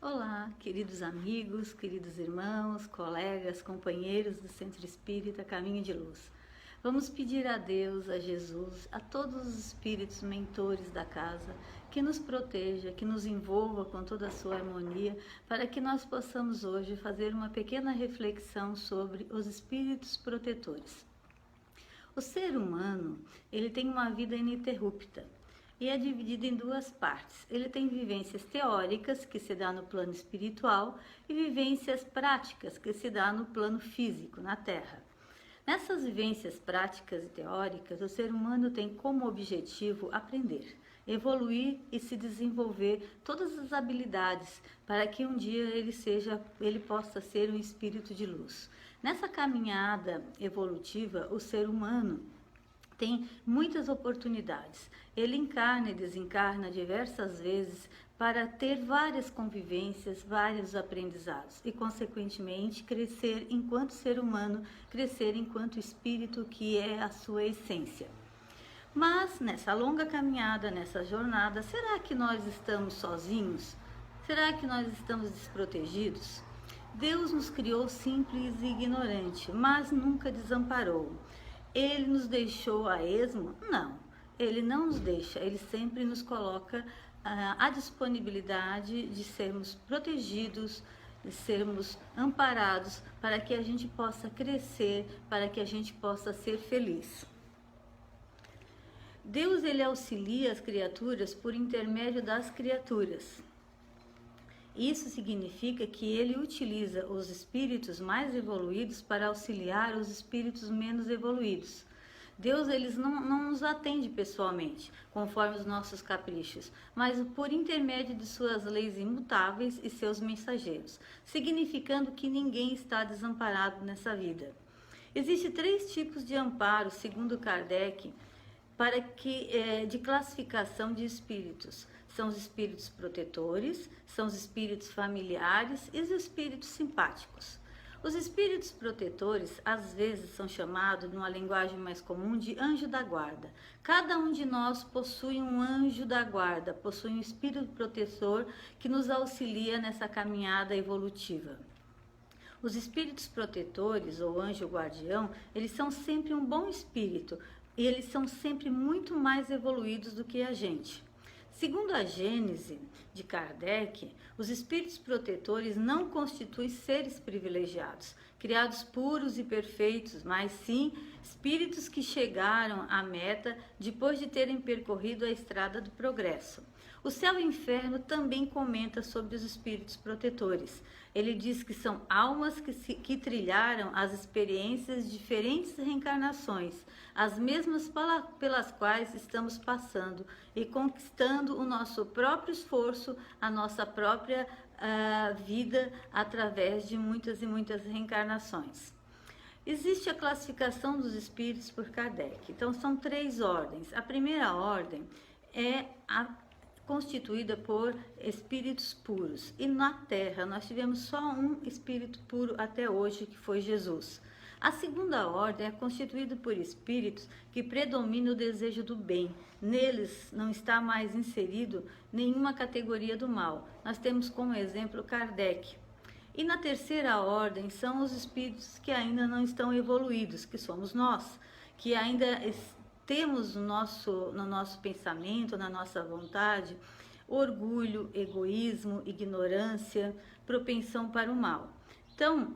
Olá, queridos amigos, queridos irmãos, colegas, companheiros do Centro Espírita Caminho de Luz. Vamos pedir a Deus, a Jesus, a todos os espíritos mentores da casa, que nos proteja, que nos envolva com toda a sua harmonia, para que nós possamos hoje fazer uma pequena reflexão sobre os espíritos protetores. O ser humano, ele tem uma vida ininterrupta e é dividido em duas partes. Ele tem vivências teóricas, que se dá no plano espiritual, e vivências práticas, que se dá no plano físico, na Terra. Nessas vivências práticas e teóricas, o ser humano tem como objetivo aprender, evoluir e se desenvolver todas as habilidades para que um dia ele possa ser um espírito de luz. Nessa caminhada evolutiva, o ser humano tem muitas oportunidades. Ele encarna e desencarna diversas vezes para ter várias convivências, vários aprendizados e, consequentemente, crescer enquanto ser humano, crescer enquanto espírito, que é a sua essência. Mas, nessa longa caminhada, nessa jornada, será que nós estamos sozinhos? Será que nós estamos desprotegidos? Deus nos criou simples e ignorante, mas nunca desamparou. Ele nos deixou a esmo? Não, ele não nos deixa, ele sempre nos coloca à disponibilidade de sermos protegidos, de sermos amparados, para que a gente possa crescer, para que a gente possa ser feliz. Deus, ele auxilia as criaturas por intermédio das criaturas. Isso significa que ele utiliza os espíritos mais evoluídos para auxiliar os espíritos menos evoluídos. Deus, eles não nos atende pessoalmente, conforme os nossos caprichos, mas por intermédio de suas leis imutáveis e seus mensageiros, significando que ninguém está desamparado nessa vida. Existem 3 tipos de amparo, segundo Kardec, de classificação de espíritos. São os espíritos protetores, são os espíritos familiares e os espíritos simpáticos. Os espíritos protetores, às vezes, são chamados, numa linguagem mais comum, de anjo da guarda. Cada um de nós possui um anjo da guarda, possui um espírito protetor que nos auxilia nessa caminhada evolutiva. Os espíritos protetores, ou anjo guardião, eles são sempre um bom espírito e eles são sempre muito mais evoluídos do que a gente. Segundo a Gênese de Kardec, os espíritos protetores não constituem seres privilegiados, criados puros e perfeitos, mas sim espíritos que chegaram à meta depois de terem percorrido a estrada do progresso. O Céu e o Inferno também comenta sobre os espíritos protetores. Ele diz que são almas que trilharam as experiências de diferentes reencarnações, as mesmas pelas quais estamos passando e conquistando o nosso próprio esforço, a nossa própria vida através de muitas e muitas reencarnações. Existe a classificação dos espíritos por Kardec. Então, são 3 ordens. A primeira ordem é constituída por espíritos puros. E na Terra nós tivemos só um espírito puro até hoje, que foi Jesus. A segunda ordem é constituída por espíritos que predomina o desejo do bem. Neles não está mais inserido nenhuma categoria do mal. Nós temos como exemplo Kardec. E na terceira ordem são os espíritos que ainda não estão evoluídos, que somos nós, que ainda temos no nosso pensamento, na nossa vontade, orgulho, egoísmo, ignorância, propensão para o mal. Então,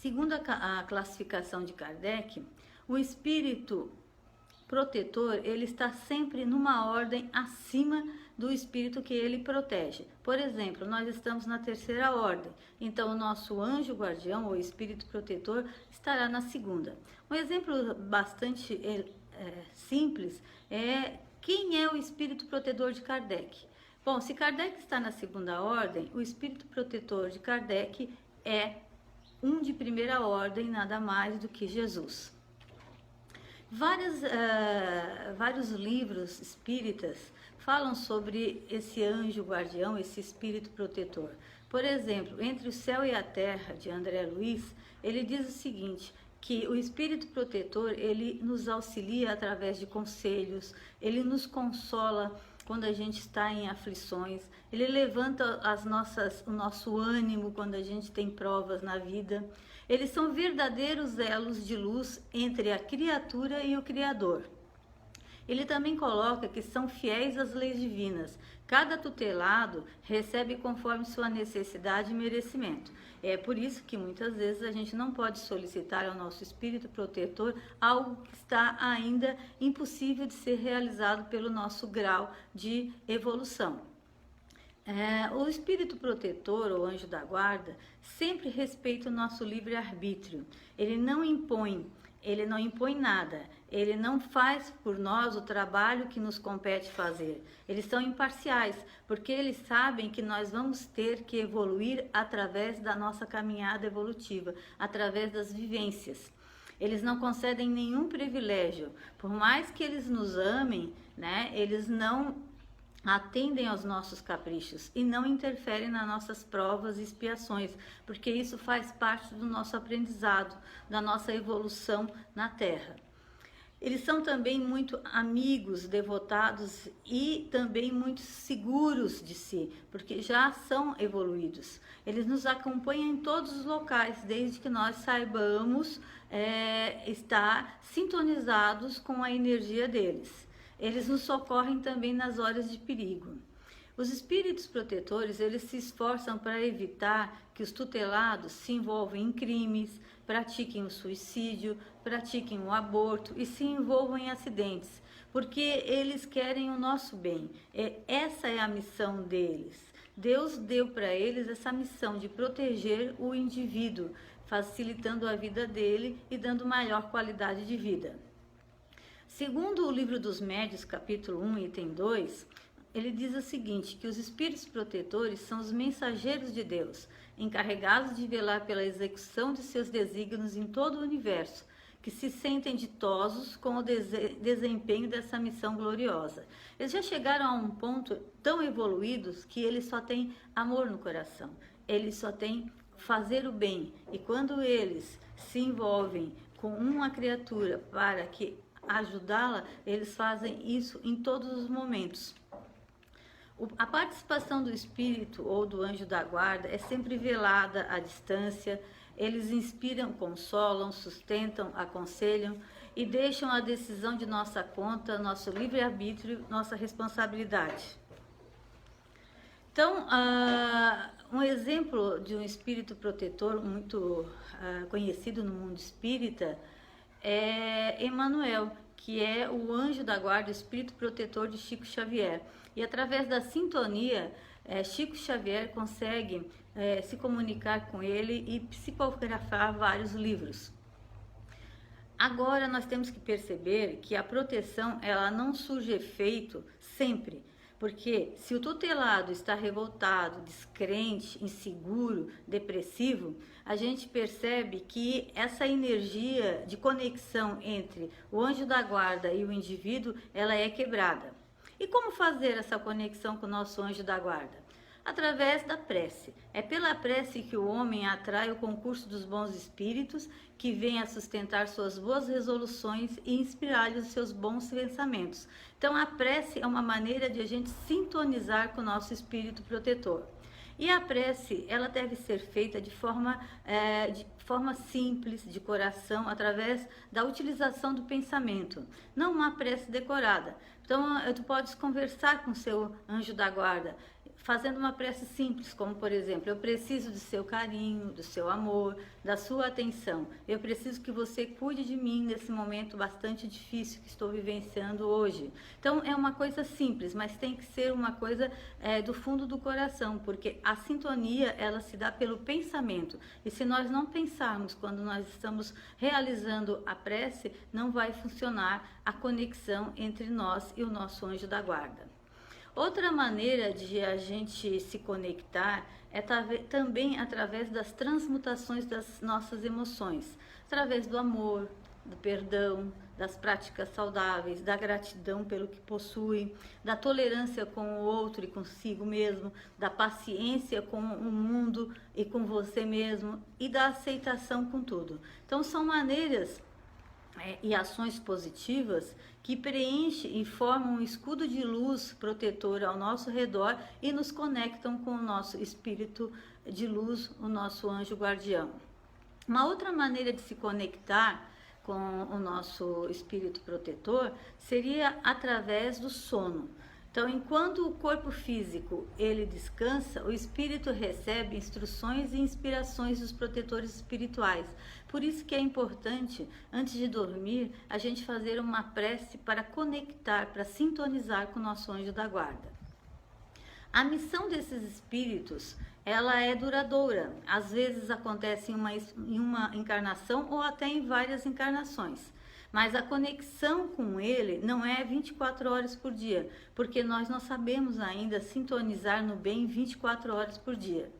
segundo a classificação de Kardec, o espírito protetor, ele está sempre numa ordem acima do espírito que ele protege. Por exemplo, nós estamos na terceira ordem, então o nosso anjo guardião ou espírito protetor estará na segunda. Um exemplo bastante simples é quem é o espírito protetor de Kardec. Bom, se Kardec está na segunda ordem, o espírito protetor de Kardec é um de primeira ordem, nada mais do que Jesus. Vários livros espíritas falam sobre esse anjo guardião, esse espírito protetor. Por exemplo, Entre o Céu e a Terra, de André Luiz, ele diz o seguinte, que o espírito protetor, ele nos auxilia através de conselhos, ele nos consola quando a gente está em aflições, ele levanta o nosso ânimo quando a gente tem provas na vida. Eles são verdadeiros elos de luz entre a criatura e o Criador. Ele também coloca que são fiéis às leis divinas. Cada tutelado recebe conforme sua necessidade e merecimento. É por isso que muitas vezes a gente não pode solicitar ao nosso espírito protetor algo que está ainda impossível de ser realizado pelo nosso grau de evolução. O espírito protetor, ou anjo da guarda, sempre respeita o nosso livre-arbítrio. Ele não impõe nada. Ele não faz por nós o trabalho que nos compete fazer. Eles são imparciais, porque eles sabem que nós vamos ter que evoluir através da nossa caminhada evolutiva, através das vivências. Eles não concedem nenhum privilégio. Por mais que eles nos amem, né, eles não atendem aos nossos caprichos e não interferem nas nossas provas e expiações, porque isso faz parte do nosso aprendizado, da nossa evolução na Terra. Eles são também muito amigos, devotados e também muito seguros de si, porque já são evoluídos. Eles nos acompanham em todos os locais, desde que nós saibamos estar sintonizados com a energia deles. Eles nos socorrem também nas horas de perigo. Os espíritos protetores, eles se esforçam para evitar que os tutelados se envolvam em crimes, pratiquem o suicídio, pratiquem o aborto e se envolvam em acidentes, porque eles querem o nosso bem. Essa é a missão deles. Deus deu para eles essa missão de proteger o indivíduo, facilitando a vida dele e dando maior qualidade de vida. Segundo o livro dos Médiuns, capítulo 1, item 2, ele diz o seguinte, que os espíritos protetores são os mensageiros de Deus, encarregados de velar pela execução de seus desígnios em todo o universo, que se sentem ditosos com o desempenho dessa missão gloriosa. Eles já chegaram a um ponto tão evoluídos que eles só têm amor no coração, eles só têm fazer o bem. E quando eles se envolvem com uma criatura para que ajudá-la, eles fazem isso em todos os momentos. A participação do espírito ou do anjo da guarda é sempre velada à distância. Eles inspiram, consolam, sustentam, aconselham e deixam a decisão de nossa conta, nosso livre-arbítrio, nossa responsabilidade. Então, um exemplo de um espírito protetor muito conhecido no mundo espírita é Emmanuel, que é o anjo da guarda, o espírito protetor de Chico Xavier. E através da sintonia, Chico Xavier consegue se comunicar com ele e psicografar vários livros. Agora nós temos que perceber que a proteção ela não surge efeito sempre, porque se o tutelado está revoltado, descrente, inseguro, depressivo, a gente percebe que essa energia de conexão entre o anjo da guarda e o indivíduo, ela é quebrada. E como fazer essa conexão com o nosso anjo da guarda? Através da prece. É pela prece que o homem atrai o concurso dos bons espíritos, que vem a sustentar suas boas resoluções e inspirar-lhe os seus bons pensamentos. Então, a prece é uma maneira de a gente sintonizar com o nosso espírito protetor. E a prece, ela deve ser feita de forma simples, de coração, através da utilização do pensamento, não uma prece decorada. Então, tu podes conversar com o seu anjo da guarda, fazendo uma prece simples, como por exemplo, eu preciso do seu carinho, do seu amor, da sua atenção. Eu preciso que você cuide de mim nesse momento bastante difícil que estou vivenciando hoje. Então é uma coisa simples, mas tem que ser uma coisa do fundo do coração, porque a sintonia ela se dá pelo pensamento. E se nós não pensarmos quando nós estamos realizando a prece, não vai funcionar a conexão entre nós e o nosso anjo da guarda. Outra maneira de a gente se conectar é também através das transmutações das nossas emoções, através do amor, do perdão, das práticas saudáveis, da gratidão pelo que possui, da tolerância com o outro e consigo mesmo, da paciência com o mundo e com você mesmo e da aceitação com tudo. Então são maneiras e ações positivas que preenchem e formam um escudo de luz protetor ao nosso redor e nos conectam com o nosso espírito de luz, o nosso anjo guardião. Uma outra maneira de se conectar com o nosso espírito protetor seria através do sono. Então, enquanto o corpo físico ele descansa, o espírito recebe instruções e inspirações dos protetores espirituais. Por isso que é importante, antes de dormir, a gente fazer uma prece para conectar, para sintonizar com o nosso anjo da guarda. A missão desses espíritos, ela é duradoura. Às vezes acontece em uma encarnação ou até em várias encarnações. Mas a conexão com ele não é 24 horas por dia, porque nós não sabemos ainda sintonizar no bem 24 horas por dia.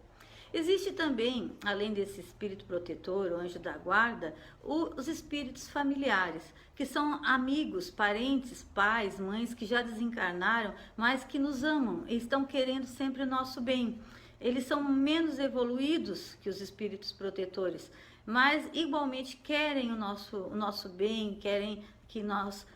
Existe também, além desse espírito protetor, o anjo da guarda, os espíritos familiares, que são amigos, parentes, pais, mães que já desencarnaram, mas que nos amam e estão querendo sempre o nosso bem. Eles são menos evoluídos que os espíritos protetores, mas igualmente querem o nosso bem, querem que nós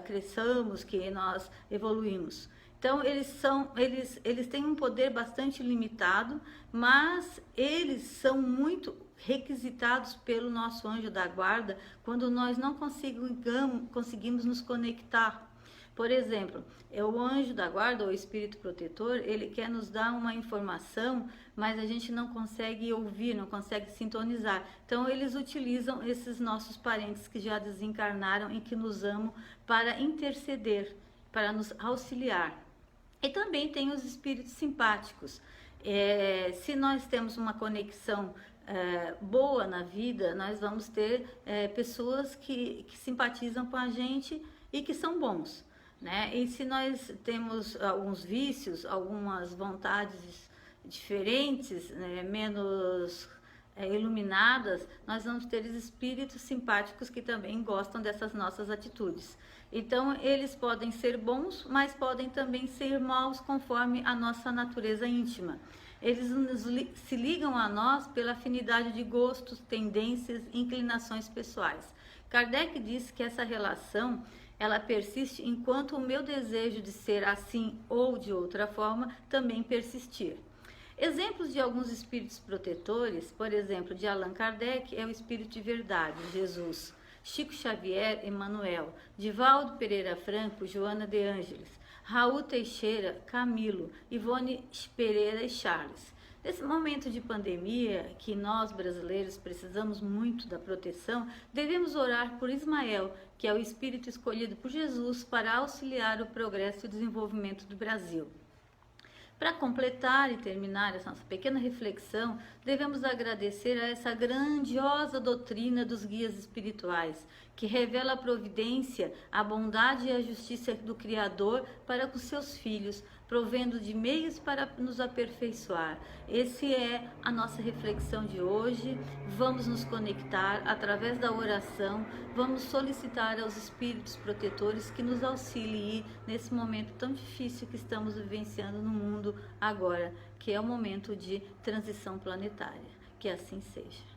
cresçamos, que nós evoluímos. Então, eles têm um poder bastante limitado, mas eles são muito requisitados pelo nosso anjo da guarda quando nós não conseguimos nos conectar. Por exemplo, o anjo da guarda, ou espírito protetor, ele quer nos dar uma informação, mas a gente não consegue ouvir, não consegue sintonizar. Então, eles utilizam esses nossos parentes que já desencarnaram e que nos amam para interceder, para nos auxiliar. E também tem os espíritos simpáticos. Se nós temos uma conexão boa na vida, nós vamos ter pessoas que simpatizam com a gente e que são bons, né? E se nós temos alguns vícios, algumas vontades diferentes, né, menos iluminadas, nós vamos ter espíritos simpáticos que também gostam dessas nossas atitudes. Então, eles podem ser bons, mas podem também ser maus conforme a nossa natureza íntima. Eles se ligam a nós pela afinidade de gostos, tendências e inclinações pessoais. Kardec disse que essa relação ela persiste enquanto o meu desejo de ser assim ou de outra forma também persistir. Exemplos de alguns espíritos protetores, por exemplo, de Allan Kardec, é o espírito de verdade, Jesus. Chico Xavier, Emmanuel. Divaldo Pereira Franco, Joana de Ângeles. Raul Teixeira, Camilo. Ivone Pereira e Charles. Nesse momento de pandemia, que nós brasileiros precisamos muito da proteção, devemos orar por Ismael, que é o espírito escolhido por Jesus para auxiliar o progresso e o desenvolvimento do Brasil. Para completar e terminar essa nossa pequena reflexão, devemos agradecer a essa grandiosa doutrina dos guias espirituais, que revela a providência, a bondade e a justiça do Criador para com seus filhos, provendo de meios para nos aperfeiçoar. Essa é a nossa reflexão de hoje. Vamos nos conectar através da oração, vamos solicitar aos espíritos protetores que nos auxiliem nesse momento tão difícil que estamos vivenciando no mundo agora, que é o momento de transição planetária. Que assim seja.